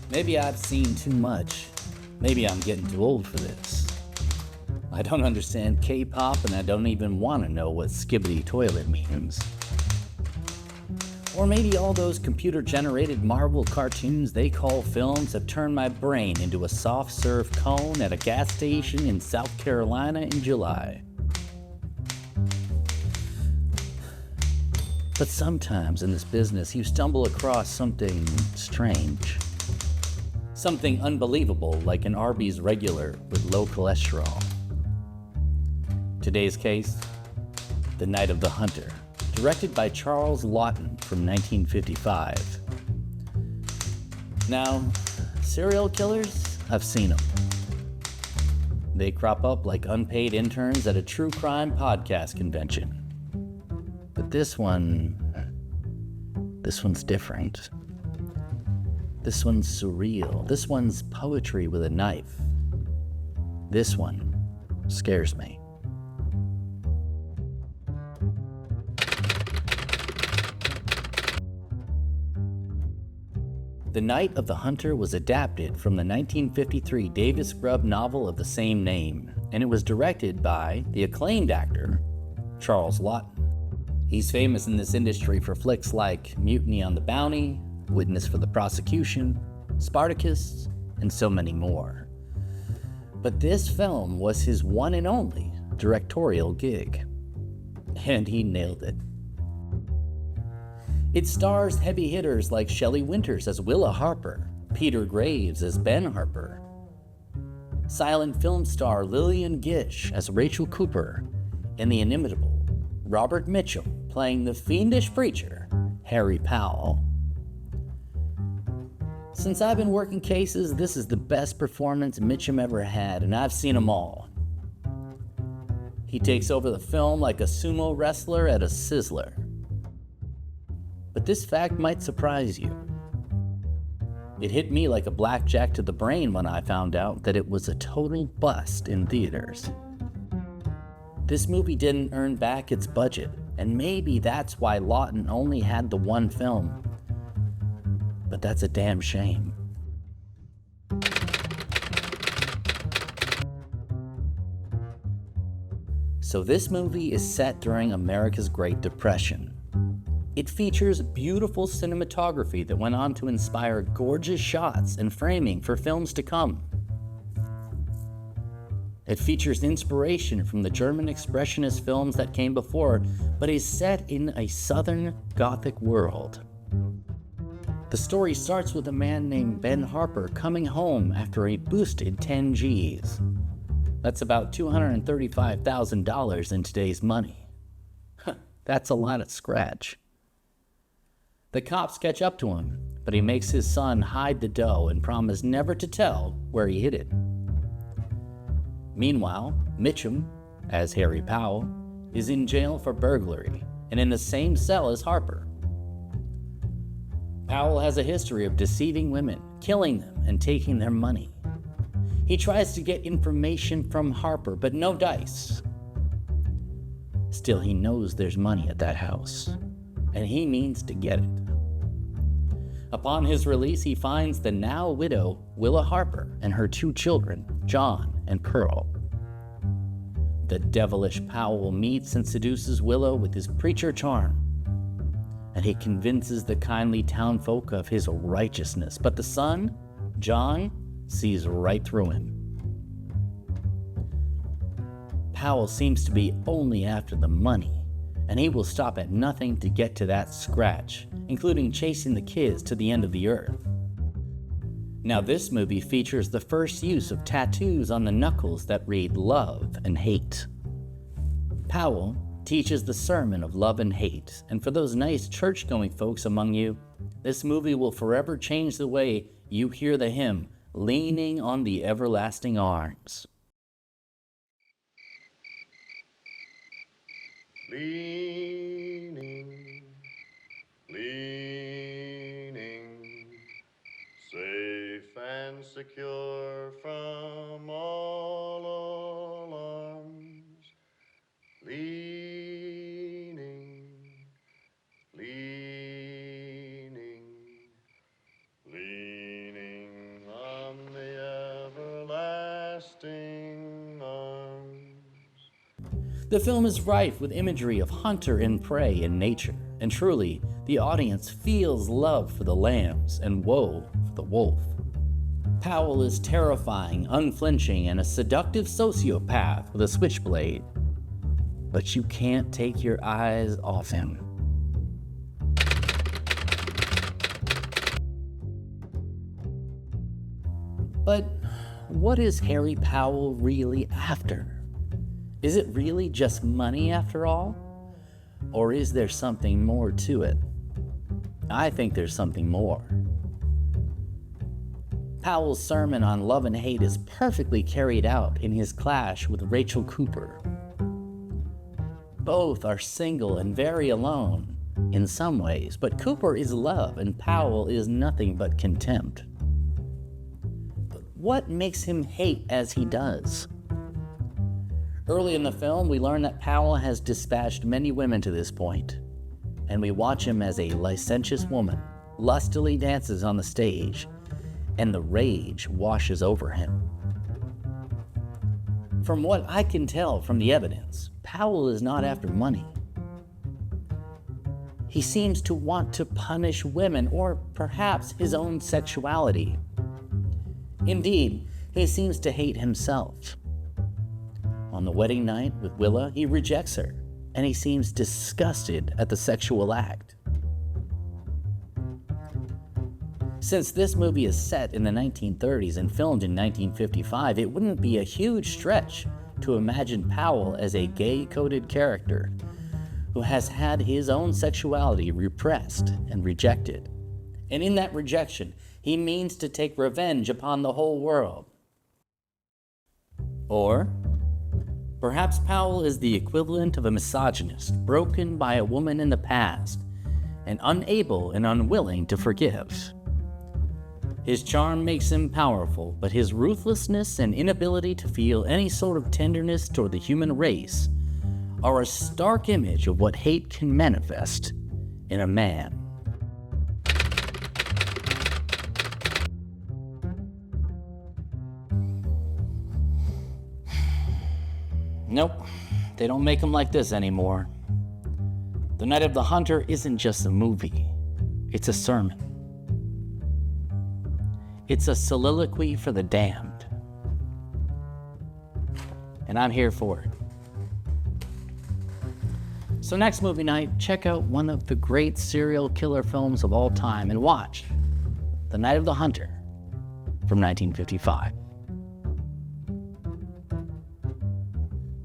Maybe I've seen too much. Maybe I'm getting too old for this. I don't understand K-pop and I don't even want to know what skibbity toilet means. Or maybe all those computer-generated Marvel cartoons they call films have turned my brain into a soft-serve cone at a gas station in South Carolina in July. But sometimes in this business you stumble across something strange. Something unbelievable like an Arby's regular with low cholesterol. Today's case, The Night of the Hunter, directed by Charles Laughton from 1955. Now, serial killers, I've seen them. They crop up like unpaid interns at a true crime podcast convention. But this one's different. This one's surreal. This one's poetry with a knife. This one scares me. The Night of the Hunter was adapted from the 1953 Davis Grubb novel of the same name, and it was directed by the acclaimed actor, Charles Laughton. He's famous in this industry for flicks like Mutiny on the Bounty, Witness for the Prosecution, Spartacus, and so many more. But this film was his one and only directorial gig, and he nailed it. It stars heavy hitters like Shelley Winters as Willa Harper, Peter Graves as Ben Harper, silent film star Lillian Gish as Rachel Cooper, and the inimitable Robert Mitchum playing the fiendish preacher, Harry Powell. Since I've been working cases, this is the best performance Mitchum ever had, and I've seen them all. He takes over the film like a sumo wrestler at a sizzler. But this fact might surprise you. It hit me like a blackjack to the brain when I found out that it was a total bust in theaters. This movie didn't earn back its budget, and maybe that's why Laughton only had the one film. But that's a damn shame. So this movie is set during America's Great Depression. It features beautiful cinematography that went on to inspire gorgeous shots and framing for films to come. It features inspiration from the German Expressionist films that came before, but is set in a Southern Gothic world. The story starts with a man named Ben Harper coming home after a boosted 10 G's. That's about $235,000 in today's money. That's a lot of scratch. The cops catch up to him, but he makes his son hide the dough and promise never to tell where he hid it. Meanwhile, Mitchum, as Harry Powell, is in jail for burglary and in the same cell as Harper. Powell has a history of deceiving women, killing them, and taking their money. He tries to get information from Harper, but no dice. Still, he knows there's money at that house, and he means to get it. Upon his release, he finds the now widow Willa Harper and her two children, John and Pearl. The devilish Powell meets and seduces Willa with his preacher charm, and he convinces the kindly townfolk of his righteousness, but the son, John, sees right through him. Powell seems to be only after the money, and he will stop at nothing to get to that scratch, including chasing the kids to the end of the earth. Now, this movie features the first use of tattoos on the knuckles that read love and hate. Powell teaches the sermon of love and hate, and for those nice church-going folks among you, this movie will forever change the way you hear the hymn, Leaning on the Everlasting Arms. Leaning, leaning, safe and secure from all alarms. Leaning, leaning, leaning The film is rife with imagery of hunter and prey in nature, and truly, the audience feels love for the lambs and woe for the wolf. Powell is terrifying, unflinching, and a seductive sociopath with a switchblade. But you can't take your eyes off him. But what is Harry Powell really after? Is it really just money after all? Or is there something more to it? I think there's something more. Powell's sermon on love and hate is perfectly carried out in his clash with Rachel Cooper. Both are single and very alone in some ways, but Cooper is love and Powell is nothing but contempt. But what makes him hate as he does? Early in the film, we learn that Powell has dispatched many women to this point, and we watch him as a licentious woman lustily dances on the stage, and the rage washes over him. From what I can tell from the evidence, Powell is not after money. He seems to want to punish women, or perhaps his own sexuality. Indeed, he seems to hate himself. On the wedding night with Willa, he rejects her, and he seems disgusted at the sexual act. Since this movie is set in the 1930s and filmed in 1955, it wouldn't be a huge stretch to imagine Powell as a gay-coded character who has had his own sexuality repressed and rejected. And in that rejection, he means to take revenge upon the whole world. Or perhaps Powell is the equivalent of a misogynist broken by a woman in the past and unable and unwilling to forgive. His charm makes him powerful, but his ruthlessness and inability to feel any sort of tenderness toward the human race are a stark image of what hate can manifest in a man. Nope, they don't make them like this anymore. The Night of the Hunter isn't just a movie, it's a sermon. It's a soliloquy for the damned. And I'm here for it. So next movie night, check out one of the great serial killer films of all time and watch The Night of the Hunter from 1955.